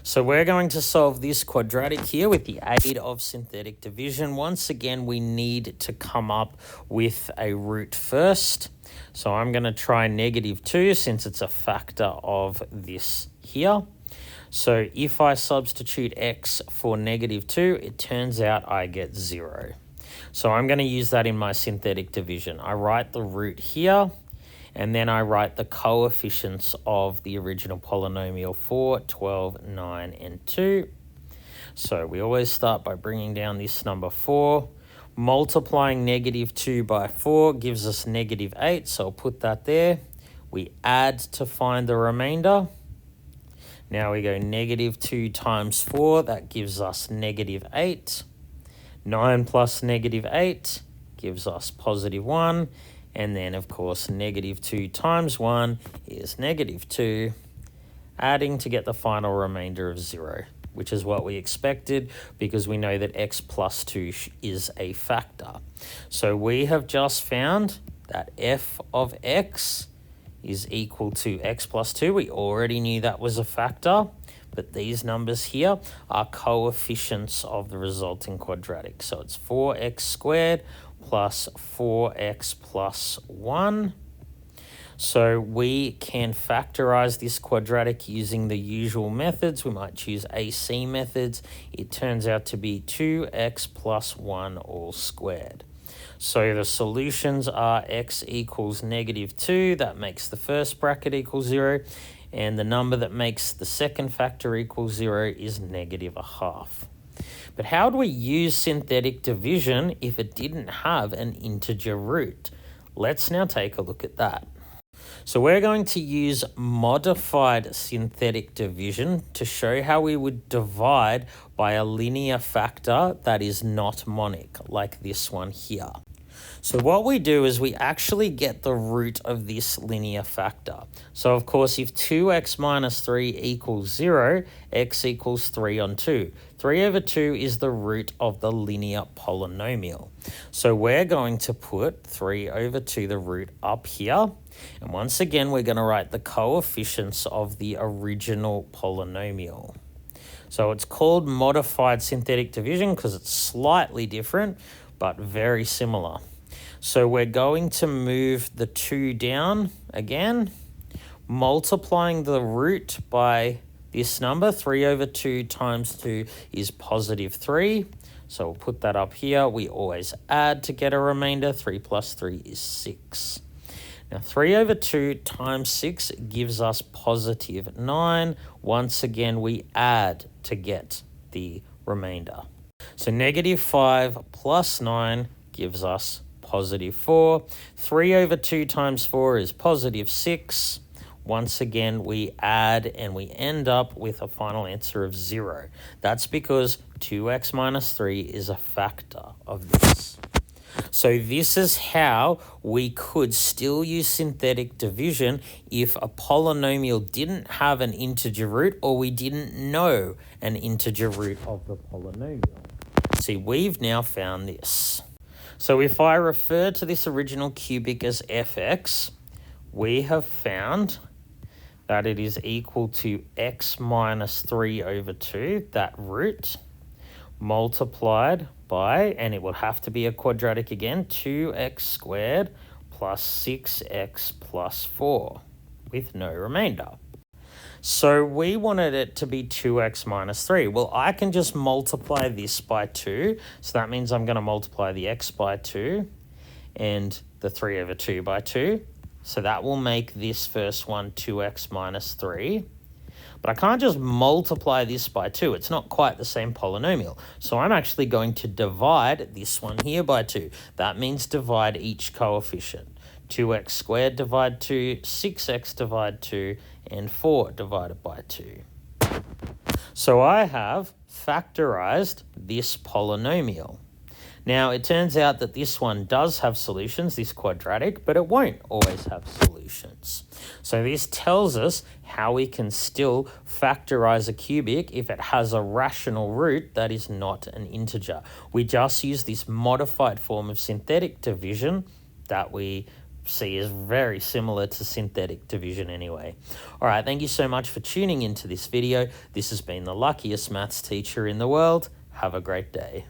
So we're going to solve this quadratic here with the aid of synthetic division. Once again, we need to come up with a root first. So I'm going to try -2 since it's a factor of this here. So if I substitute x for -2, it turns out I get 0. So I'm going to use that in my synthetic division. I write the root here, and then I write the coefficients of the original polynomial 4, 12, 9, and 2. So we always start by bringing down this number 4. Multiplying -2 by 4 gives us -8, so I'll put that there. We add to find the remainder. Now we go -2 times 4, that gives us -8. 9 plus -8 gives us +1. And then, of course, -2 times 1 is -2, adding to get the final remainder of 0, which is what we expected because we know that x plus 2 is a factor. So we have just found that f of x is equal to x plus 2. We already knew that was a factor, but these numbers here are coefficients of the resulting quadratic. So it's 4x squared plus 4x plus 1. So we can factorize this quadratic using the usual methods. We might choose AC methods. It turns out to be 2x plus 1 all squared. So the solutions are x equals -2. That makes the first bracket equal 0. And the number that makes the second factor equal 0 is -1/2. But how do we use synthetic division if it didn't have an integer root? Let's now take a look at that. So we're going to use modified synthetic division to show how we would divide by a linear factor that is not monic, like this one here. So what we do is we actually get the root of this linear factor. So of course, if 2x minus 3 equals 0, x equals 3 on 2. 3 over 2 is the root of the linear polynomial. So we're going to put 3 over 2, the root, up here. And once again, we're going to write the coefficients of the original polynomial. So it's called modified synthetic division because it's slightly different, but very similar. So we're going to move the 2 down again, multiplying the root by this number. 3 over 2 times 2 is +3. So we'll put that up here. We always add to get a remainder. 3 plus 3 is 6. Now 3 over 2 times 6 gives us +9. Once again, we add to get the remainder. So -5 plus 9 gives us +4. 3 over 2 times 4 is +6. Once again, we add and we end up with a final answer of 0. That's because 2x minus 3 is a factor of this. So this is how we could still use synthetic division if a polynomial didn't have an integer root or we didn't know an integer root of the polynomial. See, we've now found this. So if I refer to this original cubic as fx, we have found that it is equal to x minus 3 over 2, that root, multiplied by, and it will have to be a quadratic again, 2x squared plus 6x plus 4 with no remainder. So we wanted it to be 2x minus 3. Well, I can just multiply this by 2. So that means I'm going to multiply the x by 2 and the 3 over 2 by 2. So that will make this first one 2x minus 3. But I can't just multiply this by 2. It's not quite the same polynomial. So I'm actually going to divide this one here by 2. That means divide each coefficient. 2x squared divide 2, 6x divide 2, and 4 divided by 2. So I have factorized this polynomial. Now, it turns out that this one does have solutions, this quadratic, but it won't always have solutions. So this tells us how we can still factorize a cubic if it has a rational root that is not an integer. We just use this modified form of synthetic division that we see is very similar to synthetic division anyway. All right, thank you so much for tuning into this video. This has been the luckiest maths teacher in the world. Have a great day.